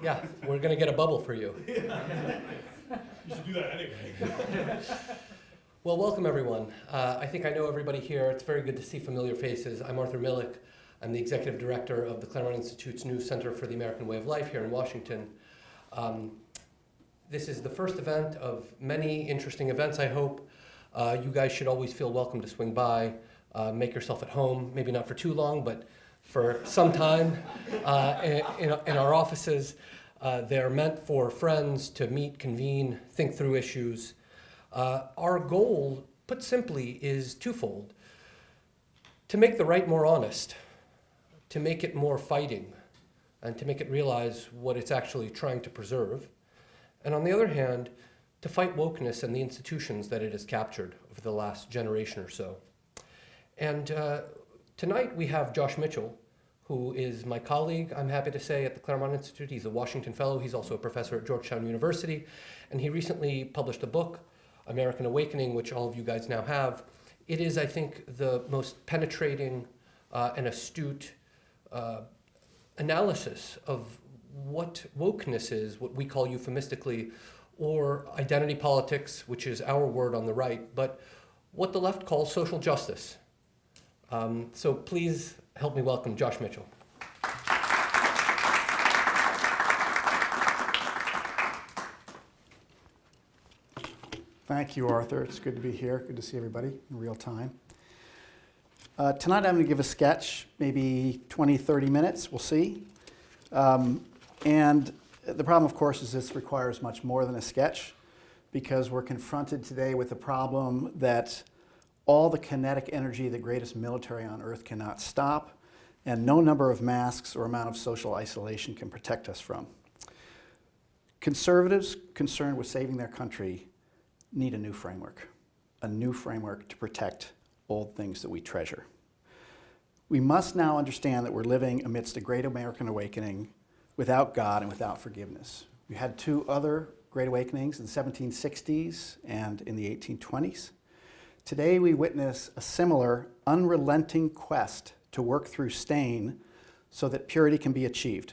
Yeah, we're going to get a bubble for you. You should do that anyway. Well, welcome everyone. I think I know everybody here. It's very good to see familiar faces. I'm Arthur Millick. I'm the executive director of the Claremont Institute's new Center for the American Way of Life here in Washington. This is the first event of many interesting events, I hope. You guys should always feel welcome to swing by, make yourself at home, maybe not for too long, but for some time in our offices. They're meant for friends to meet, convene, think through issues. Our goal, put simply, is twofold: to make the right more honest, to make it more fighting, and to make it realize what it's actually trying to preserve. And on the other hand, to fight wokeness and the institutions that it has captured over the last generation or so. And tonight we have Josh Mitchell, who is my colleague, I'm happy to say, at the Claremont Institute. He's a Washington Fellow. He's also a professor at Georgetown University. And he recently published a book, American Awakening, which all of you guys now have. It is, I think, the most penetrating and astute analysis of what wokeness is, what we call euphemistically, or identity politics, which is our word on the right, but what the left calls social justice. So please help me welcome Josh Mitchell. Thank you, Arthur. It's good to be here. Good to see everybody in real time. Tonight I'm going to give a sketch, maybe 20, 30 minutes, we'll see. And the problem, of course, is this requires much more than a sketch, because we're confronted today with the problem that all the kinetic energy the greatest military on earth cannot stop, and no number of masks or amount of social isolation can protect us from. Conservatives concerned with saving their country need a new framework to protect old things that we treasure. We must now understand that we're living amidst a great American awakening without God and without forgiveness. We had two other great awakenings in the 1760s and in the 1820s. Today we witness a similar unrelenting quest to work through stain so that purity can be achieved.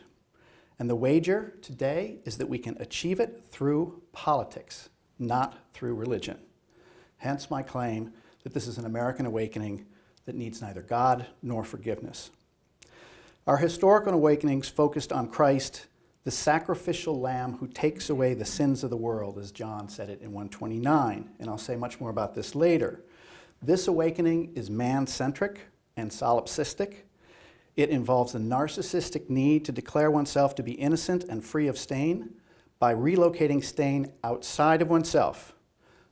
And the wager today is that we can achieve it through politics, not through religion. Hence my claim that this is an American awakening that needs neither God nor forgiveness. Our historical awakenings focused on Christ, the sacrificial lamb who takes away the sins of the world, as John said it in 129, and I'll say much more about this later. This awakening is man-centric and solipsistic. It involves the narcissistic need to declare oneself to be innocent and free of stain by relocating stain outside of oneself.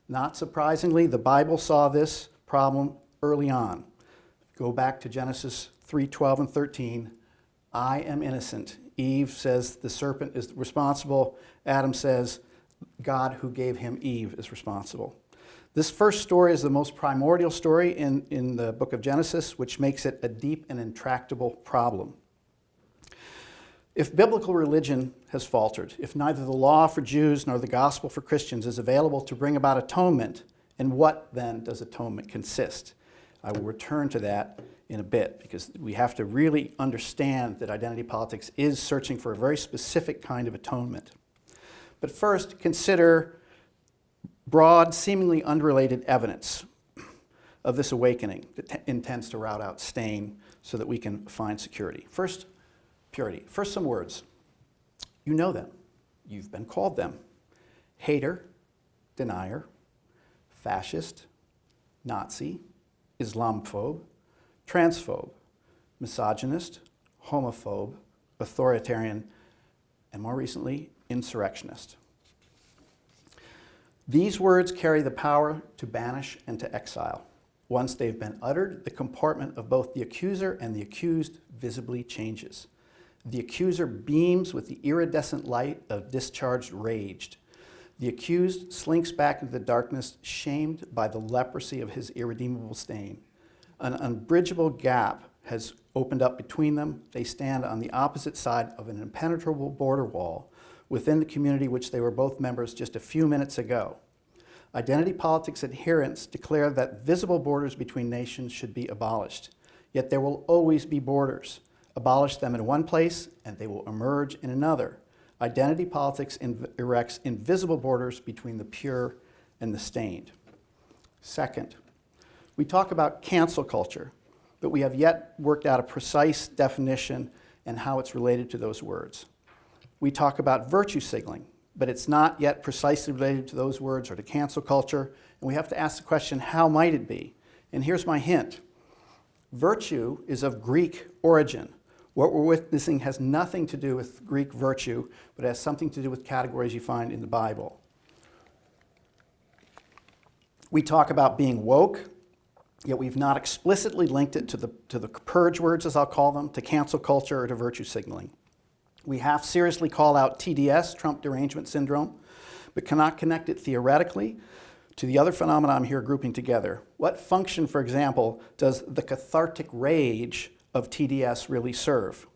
Not surprisingly, the Bible saw this problem early on. Go back to Genesis 3:12 and 13. I am innocent. Eve says the serpent is responsible. Adam says God who gave him Eve is responsible. This first story is the most primordial story in the book of Genesis, which makes it a deep and intractable problem. If biblical religion has faltered, if neither the law for Jews nor the gospel for Christians is available to bring about atonement, in what then does atonement consist? I will return to that in a bit, because we have to really understand that identity politics is searching for a very specific kind of atonement. But first, consider broad, seemingly unrelated evidence of this awakening that intends to rout out stain so that we can find security. First, purity. First, some words. You know them. You've been called them. Hater, denier, fascist, Nazi, Islamophobe, transphobe, misogynist, homophobe, authoritarian, and more recently, insurrectionist. These words carry the power to banish and to exile. Once they've been uttered, the compartment of both the accuser and the accused visibly changes. The accuser beams with the iridescent light of discharged rage. The accused slinks back into the darkness, shamed by the leprosy of his irredeemable stain. An unbridgeable gap has opened up between them. They stand on the opposite side of an impenetrable border wall within the community which they were both members just a few minutes ago. Identity politics adherents declare that visible borders between nations should be abolished. Yet there will always be borders. Abolish them in one place, and they will emerge in another. Identity politics erects invisible borders between the pure and the stained. Second, we talk about cancel culture, but we have yet worked out a precise definition and how it's related to those words. We talk about virtue signaling, but it's not yet precisely related to those words or to cancel culture, and we have to ask the question, how might it be? And here's my hint. Virtue is of Greek origin. What we're witnessing has nothing to do with Greek virtue, but has something to do with categories you find in the Bible. We talk about being woke, yet we've not explicitly linked it to the purge words, as I'll call them, to cancel culture or to virtue signaling. We have seriously called out TDS, Trump Derangement Syndrome, but cannot connect it theoretically to the other phenomena I'm here grouping together. What function, for example, does the cathartic rage of TDS really serve?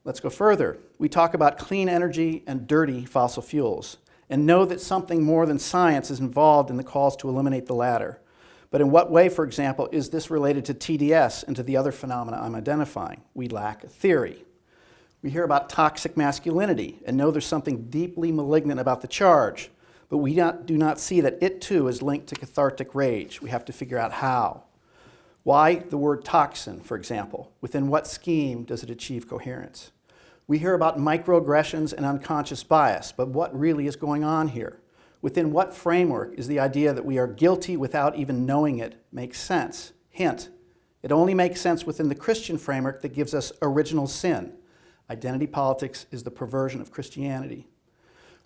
Let's go further. We talk about clean energy and dirty fossil fuels, and know that something more than science is involved in the calls to eliminate the latter. But in what way, for example, is this related to TDS and to the other phenomena I'm identifying? We lack a theory. We hear about toxic masculinity and know there's something deeply malignant about the charge, but we do not see that it too is linked to cathartic rage. We have to figure out how. Why the word toxin, for example? Within what scheme does it achieve coherence? We hear about microaggressions and unconscious bias, but what really is going on here? Within what framework is the idea that we are guilty without even knowing it makes sense? Hint, it only makes sense within the Christian framework that gives us original sin. Identity politics is the perversion of Christianity.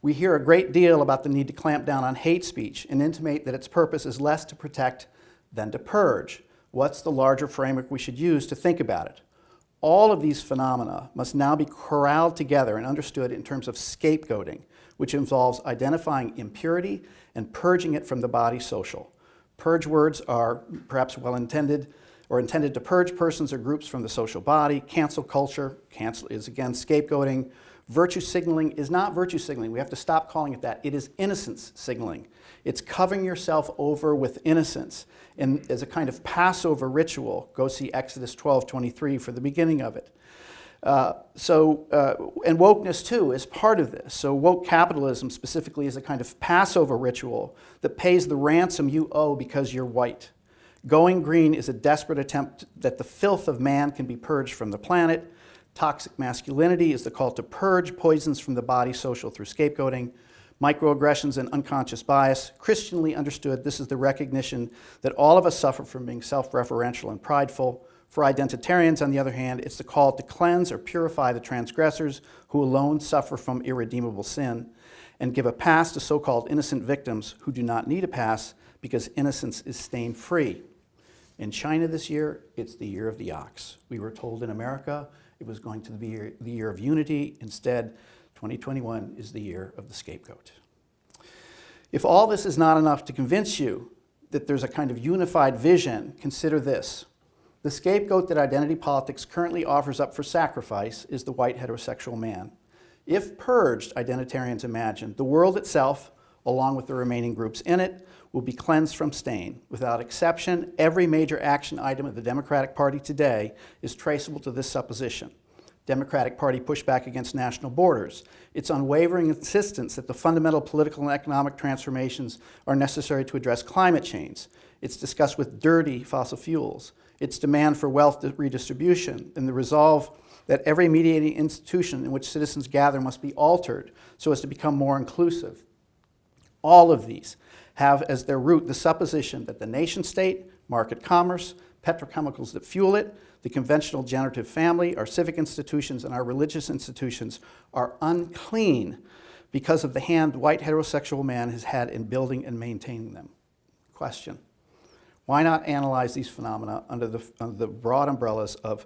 We hear a great deal about the need to clamp down on hate speech and intimate that its purpose is less to protect than to purge. What's the larger framework we should use to think about it? All of these phenomena must now be corralled together and understood in terms of scapegoating, which involves identifying impurity and purging it from the body social. Purge words are perhaps well-intended or intended to purge persons or groups from the social body. Cancel culture, cancel is again scapegoating. Virtue signaling is not virtue signaling. We have to stop calling it that. It is innocence signaling. It's covering yourself over with innocence. And as a kind of Passover ritual, go see Exodus 12:23 for the beginning of it. And wokeness too is part of this. So woke capitalism specifically is a kind of Passover ritual that pays the ransom you owe because you're white. Going green is a desperate attempt that the filth of man can be purged from the planet. Toxic masculinity is the call to purge poisons from the body social through scapegoating. Microaggressions and unconscious bias. Christianly understood, this is the recognition that all of us suffer from being self-referential and prideful. For identitarians, on the other hand, it's the call to cleanse or purify the transgressors who alone suffer from irredeemable sin and give a pass to so-called innocent victims who do not need a pass because innocence is stain-free. In China this year, it's the year of the ox. We were told in America it was going to be the year of unity. Instead, 2021 is the year of the scapegoat. If all this is not enough to convince you that there's a kind of unified vision, consider this. The scapegoat that identity politics currently offers up for sacrifice is the white heterosexual man. If purged, identitarians imagine, the world itself, along with the remaining groups in it, will be cleansed from stain. Without exception, every major action item of the Democratic Party today is traceable to this supposition. Democratic Party pushback against national borders, its unwavering insistence that the fundamental political and economic transformations are necessary to address climate change, its disgust with dirty fossil fuels, its demand for wealth redistribution, and the resolve that every mediating institution in which citizens gather must be altered so as to become more inclusive. All of these have as their root the supposition that the nation state, market commerce, petrochemicals that fuel it, the conventional generative family, our civic institutions, and our religious institutions are unclean because of the hand white heterosexual man has had in building and maintaining them. Question: why not analyze these phenomena under the broad umbrellas of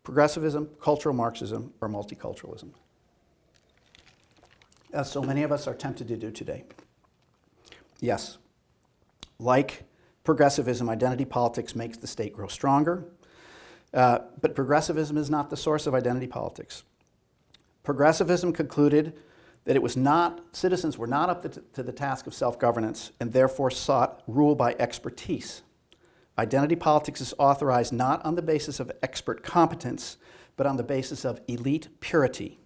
progressivism, cultural Marxism, or multiculturalism, as so many of us are tempted to do today? Yes, like progressivism, identity politics makes the state grow stronger, but progressivism is not the source of identity politics. Progressivism concluded that it was not, citizens were not up to the task of self-governance and therefore sought rule by expertise. Identity politics is authorized not on the basis of expert competence, but on the basis of elite purity.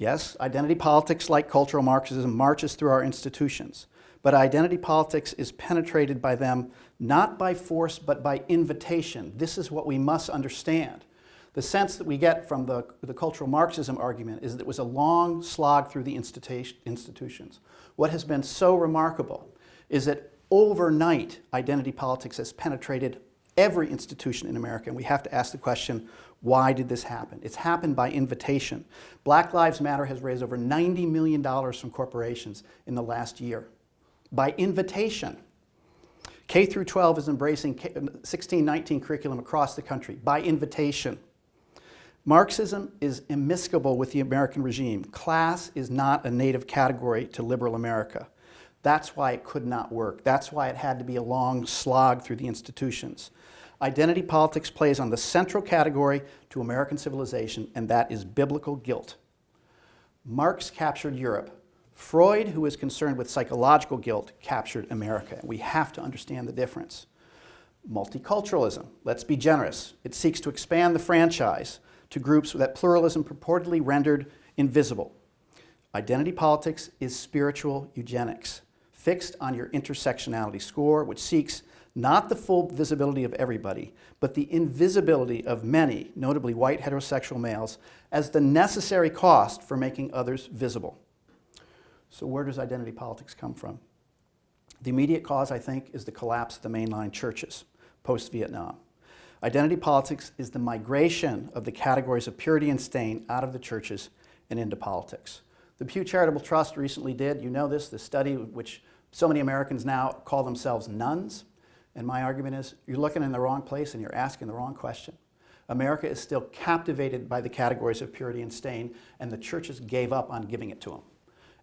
Yes, identity politics, like cultural Marxism, marches through our institutions. But identity politics is penetrated by them not by force, but by invitation. This is what we must understand. The sense that we get from the cultural Marxism argument is that it was a long slog through the institutions. What has been so remarkable is that overnight, identity politics has penetrated every institution in America, and we have to ask the question, why did this happen? It's happened by invitation. Black Lives Matter has raised over $90 million from corporations in the last year. By invitation. K through 12 is embracing 1619 curriculum across the country by invitation. Marxism is immiscible with the American regime. Class is not a native category to liberal America. That's why it could not work. That's why it had to be a long slog through the institutions. Identity politics plays on the central category to American civilization, and that is biblical guilt. Marx captured Europe. Freud, who was concerned with psychological guilt, captured America. We have to understand the difference. Multiculturalism, let's be generous. It seeks to expand the franchise to groups that pluralism purportedly rendered invisible. Identity politics is spiritual eugenics, fixed on your intersectionality score, which seeks not the full visibility of everybody, but the invisibility of many, notably white heterosexual males, as the necessary cost for making others visible. So where does identity politics come from? The immediate cause, I think, is the collapse of the mainline churches post-Vietnam. Identity politics is the migration of the categories of purity and stain out of the churches and into politics. The Pew Charitable Trust recently did, you know this, the study which so many Americans now call themselves nuns. And my argument is, you're looking in the wrong place and you're asking the wrong question. America is still captivated by the categories of purity and stain, and the churches gave up on giving it to them.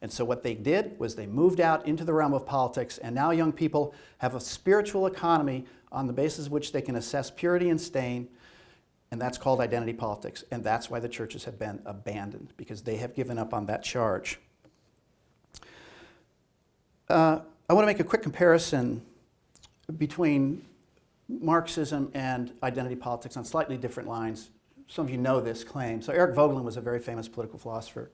And so what they did was they moved out into the realm of politics, and now young people have a spiritual economy on the basis of which they can assess purity and stain, and that's called identity politics. And that's why the churches have been abandoned, because they have given up on that charge. I want to make a quick comparison between Marxism and identity politics on slightly different lines. Some of you know this claim. So Eric Voegelin was a very famous political philosopher,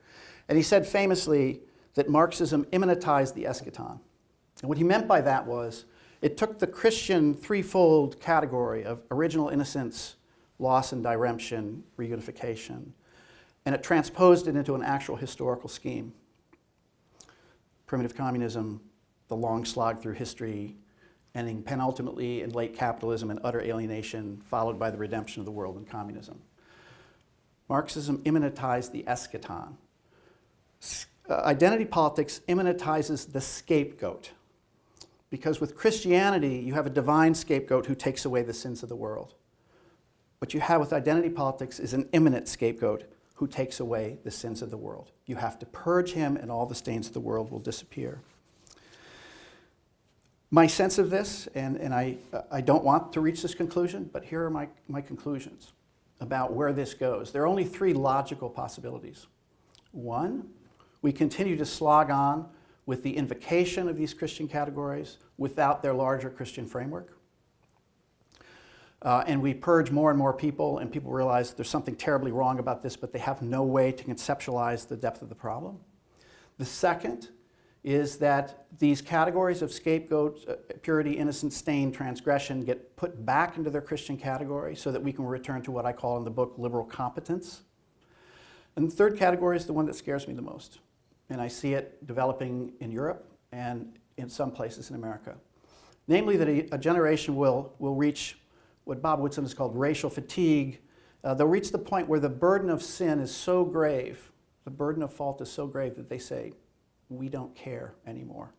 and he said famously that Marxism immanentized the eschaton. And what he meant by that was it took the Christian threefold category of original innocence, loss and diremption, reunification, and it transposed it into an actual historical scheme. Primitive communism, the long slog through history, ending penultimately in late capitalism and utter alienation, followed by the redemption of the world in communism. Marxism immanentized the eschaton. Identity politics immanentizes the scapegoat. Because with Christianity, you have a divine scapegoat who takes away the sins of the world. What you have with identity politics is an immanent scapegoat who takes away the sins of the world. You have to purge him and all the stains of the world will disappear. My sense of this, and I don't want to reach this conclusion, but here are my conclusions about where this goes. There are only three logical possibilities. One, we continue to slog on with the invocation of these Christian categories without their larger Christian framework. And we purge more and more people, and people realize there's something terribly wrong about this, but they have no way to conceptualize the depth of the problem. The second is that these categories of scapegoat, purity, innocence, stain, transgression get put back into their Christian category so that we can return to what I call in the book liberal competence. And the third category is the one that scares me the most. And I see it developing in Europe and in some places in America. Namely that a generation will reach what Bob Woodson has called racial fatigue. They'll reach the point where the burden of sin is so grave, the burden of fault is so grave that they say, we don't care anymore.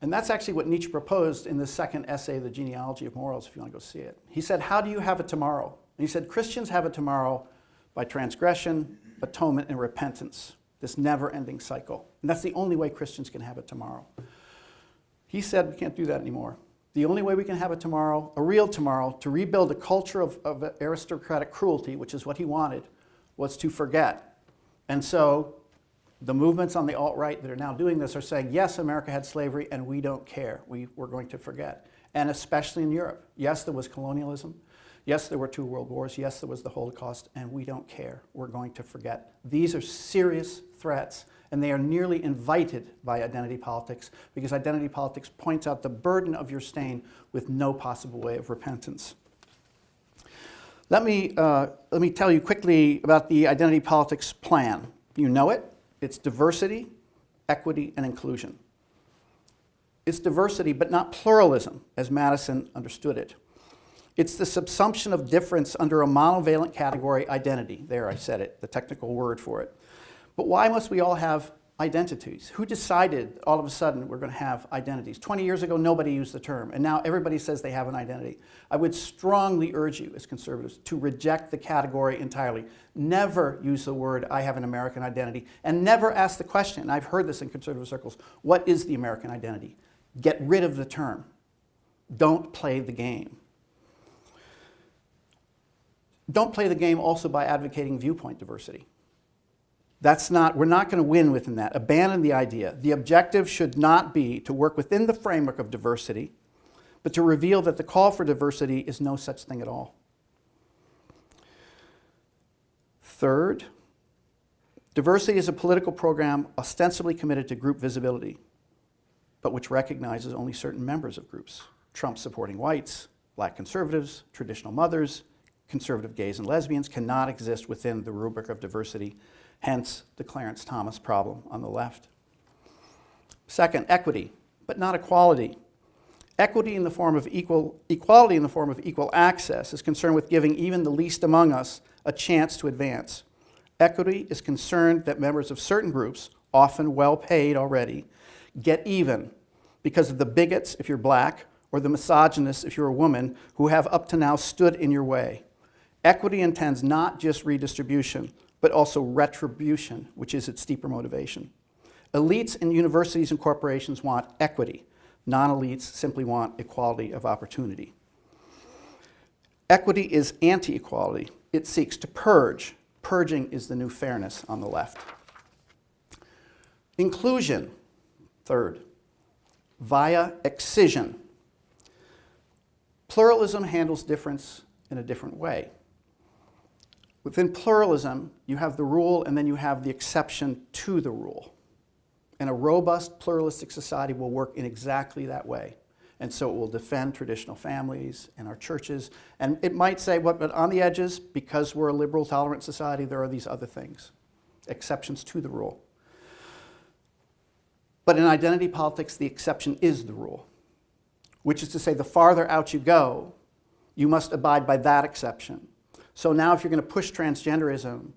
And that's actually what Nietzsche proposed in the second essay, The Genealogy of Morals, if you want to go see it. He said, how do you have a tomorrow? And he said, Christians have a tomorrow by transgression, atonement, and repentance, this never-ending cycle. And that's the only way Christians can have a tomorrow. He said, we can't do that anymore. The only way we can have a tomorrow, a real tomorrow, to rebuild a culture of aristocratic cruelty, which is what he wanted, was to forget. And so the movements on the alt-right that are now doing this are saying, yes, America had slavery, and we don't care. We're going to forget. And especially in Europe. Yes, there was colonialism. Yes, there were 2 world wars. Yes, there was the Holocaust, and we don't care. We're going to forget. These are serious threats, and they are nearly invited by identity politics, because identity politics points out the burden of your stain with no possible way of repentance. Let me tell you quickly about the identity politics plan. You know it. It's diversity, equity, and inclusion. It's diversity, but not pluralism, as Madison understood it. It's the subsumption of difference under a monovalent category, identity. There, I said it, the technical word for it. But why must we all have identities? Who decided all of a sudden we're going to have identities? 20 years ago, nobody used the term, and now everybody says they have an identity. I would strongly urge you, as conservatives, to reject the category entirely. Never use the word, I have an American identity, and never ask the question, and I've heard this in conservative circles, what is the American identity? Get rid of the term. Don't play the game. Don't play the game also by advocating viewpoint diversity. We're not going to win within that. Abandon the idea. The objective should not be to work within the framework of diversity, but to reveal that the call for diversity is no such thing at all. Third, diversity is a political program ostensibly committed to group visibility, but which recognizes only certain members of groups. Trump supporting whites, black conservatives, traditional mothers, conservative gays and lesbians cannot exist within the rubric of diversity, hence the Clarence Thomas problem on the left. Second, equity, but not equality. Equality in the form of equal access is concerned with giving even the least among us a chance to advance. Equity is concerned that members of certain groups, often well paid already, get even because of the bigots if you're black or the misogynists if you're a woman who have up to now stood in your way. Equity intends not just redistribution, but also retribution, which is its deeper motivation. Elites in universities and corporations want equity. Non-elites simply want equality of opportunity. Equity is anti-equality. It seeks to purge. Purging is the new fairness on the left. Inclusion, third, via excision. Pluralism handles difference in a different way. Within pluralism, you have the rule and then you have the exception to the rule. And a robust pluralistic society will work in exactly that way. And so it will defend traditional families and our churches. And it might say, but on the edges, because we're a liberal, tolerant society, there are these other things, exceptions to the rule. But in identity politics, the exception is the rule, which is to say the farther out you go, you must abide by that exception. So now if you're going to push transgenderism,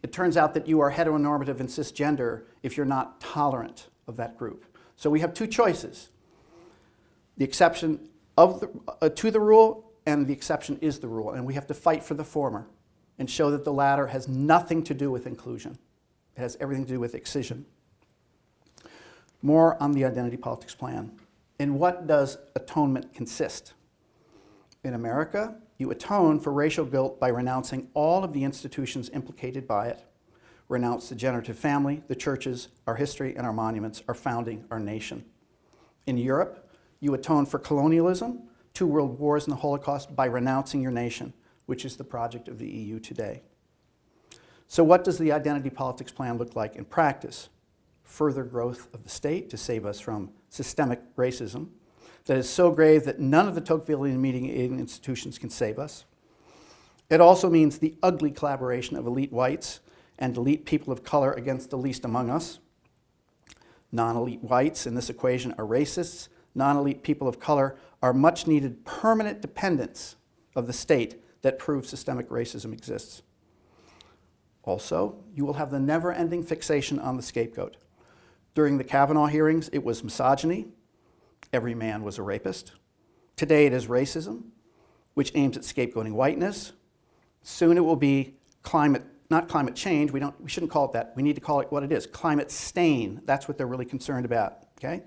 it turns out that you are heteronormative and cisgender if you're not tolerant of that group. So we have 2 choices. The exception to the rule and the exception is the rule. And we have to fight for the former and show that the latter has nothing to do with inclusion. It has everything to do with excision. More on the identity politics plan. In what does atonement consist? In America, you atone for racial guilt by renouncing all of the institutions implicated by it. Renounce the generative family, the churches, our history, and our monuments, our founding, our nation. In Europe, you atone for colonialism, 2 world wars, and the Holocaust by renouncing your nation, which is the project of the EU today. So what does the identity politics plan look like in practice? Further growth of the state to save us from systemic racism that is so grave that none of the Tocquevillian mediating institutions can save us. It also means the ugly collaboration of elite whites and elite people of color against the least among us. Non-elite whites in this equation are racists. Non-elite people of color are much needed permanent dependents of the state that proves systemic racism exists. Also, you will have the never-ending fixation on the scapegoat. During the Kavanaugh hearings, it was misogyny. Every man was a rapist. Today it is racism, which aims at scapegoating whiteness. Soon it will be not climate change, we shouldn't call it that. We need to call it what it is, climate stain. That's what they're really concerned about, okay?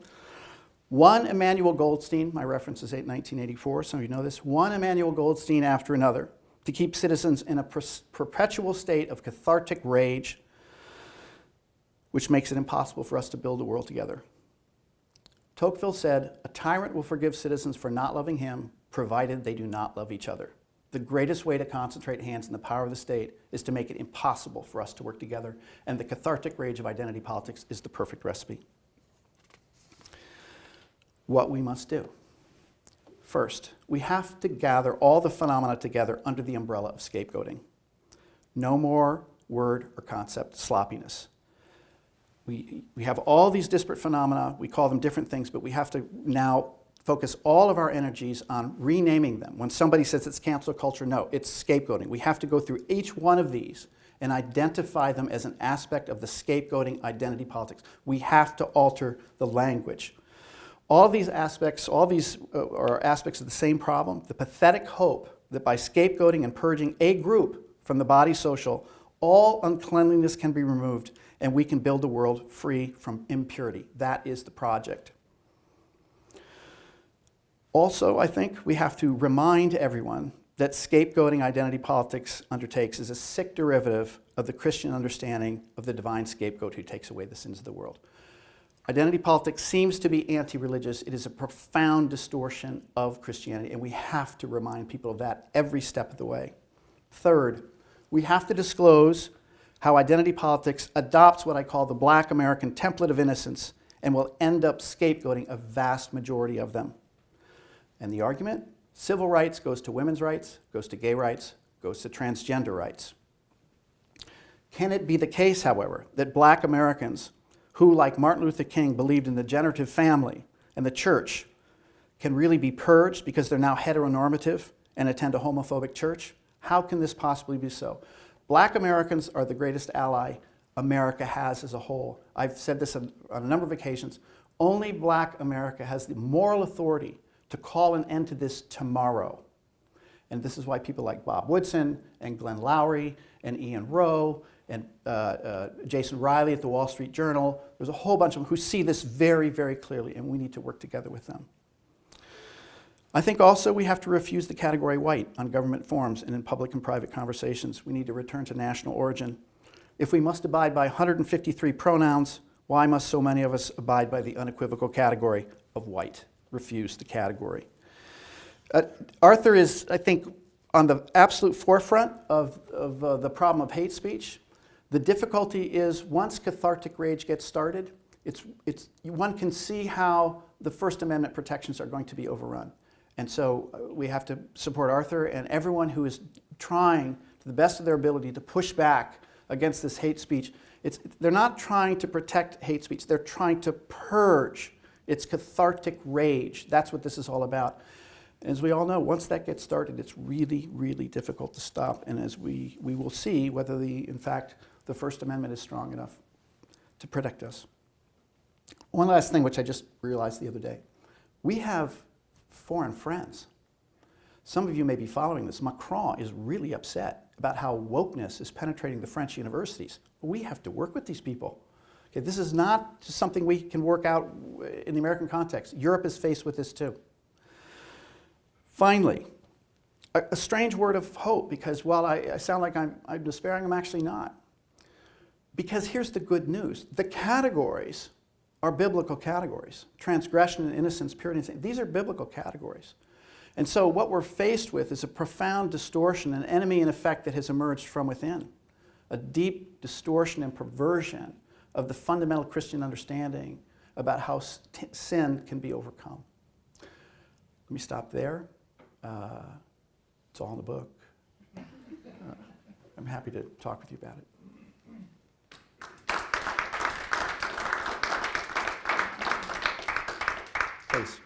One Emmanuel Goldstein, my reference is 1984, some of you know this, one Emmanuel Goldstein after another to keep citizens in a perpetual state of cathartic rage, which makes it impossible for us to build a world together. Tocqueville said, a tyrant will forgive citizens for not loving him, provided they do not love each other. The greatest way to concentrate hands in the power of the state is to make it impossible for us to work together, and the cathartic rage of identity politics is the perfect recipe. What we must do. First, we have to gather all the phenomena together under the umbrella of scapegoating. No more word or concept sloppiness. We have all these disparate phenomena, we call them different things, but we have to now focus all of our energies on renaming them. When somebody says it's cancel culture, no, it's scapegoating. We have to go through each one of these and identify them as an aspect of the scapegoating identity politics. We have to alter the language. All these aspects, are aspects of the same problem, the pathetic hope that by scapegoating and purging a group from the body social, all uncleanliness can be removed and we can build a world free from impurity. That is the project. Also, I think we have to remind everyone that scapegoating identity politics undertakes is a sick derivative of the Christian understanding of the divine scapegoat who takes away the sins of the world. Identity politics seems to be anti-religious. It is a profound distortion of Christianity, and we have to remind people of that every step of the way. Third, we have to disclose how identity politics adopts what I call the Black American template of innocence and will end up scapegoating a vast majority of them. And the argument? Civil rights goes to women's rights, goes to gay rights, goes to transgender rights. Can it be the case, however, that Black Americans who, like Martin Luther King, believed in the generative family and the church can really be purged because they're now heteronormative and attend a homophobic church? How can this possibly be so? Black Americans are the greatest ally America has as a whole. I've said this on a number of occasions. Only Black America has the moral authority to call an end to this tomorrow. And this is why people like Bob Woodson and Glenn Lowry and Ian Rowe and Jason Riley at the Wall Street Journal, there's a whole bunch of them who see this very, very clearly, and we need to work together with them. I think also we have to refuse the category white on government forums and in public and private conversations. We need to return to national origin. If we must abide by 153 pronouns, why must so many of us abide by the unequivocal category of white? Refuse the category. Arthur is, I think, on the absolute forefront of the problem of hate speech. The difficulty is once cathartic rage gets started, one can see how the First Amendment protections are going to be overrun. And so we have to support Arthur and everyone who is trying to the best of their ability to push back against this hate speech. They're not trying to protect hate speech, they're trying to purge its cathartic rage. That's what this is all about. As we all know, once that gets started, it's really, really difficult to stop. And as we will see whether in fact, the First Amendment is strong enough to protect us. One last thing, which I just realized the other day. We have foreign friends. Some of you may be following this. Macron is really upset about how wokeness is penetrating the French universities. We have to work with these people. Okay, this is not just something we can work out in the American context. Europe is faced with this too. Finally, a strange word of hope, because while I sound like I'm despairing, I'm actually not. Because here's the good news. The categories are biblical categories. Transgression and innocence, purity and sin. These are biblical categories. And so what we're faced with is a profound distortion, an enemy in effect that has emerged from within. A deep distortion and perversion of the fundamental Christian understanding about how sin can be overcome. Let me stop there. It's all in the book. I'm happy to talk with you about it. Please.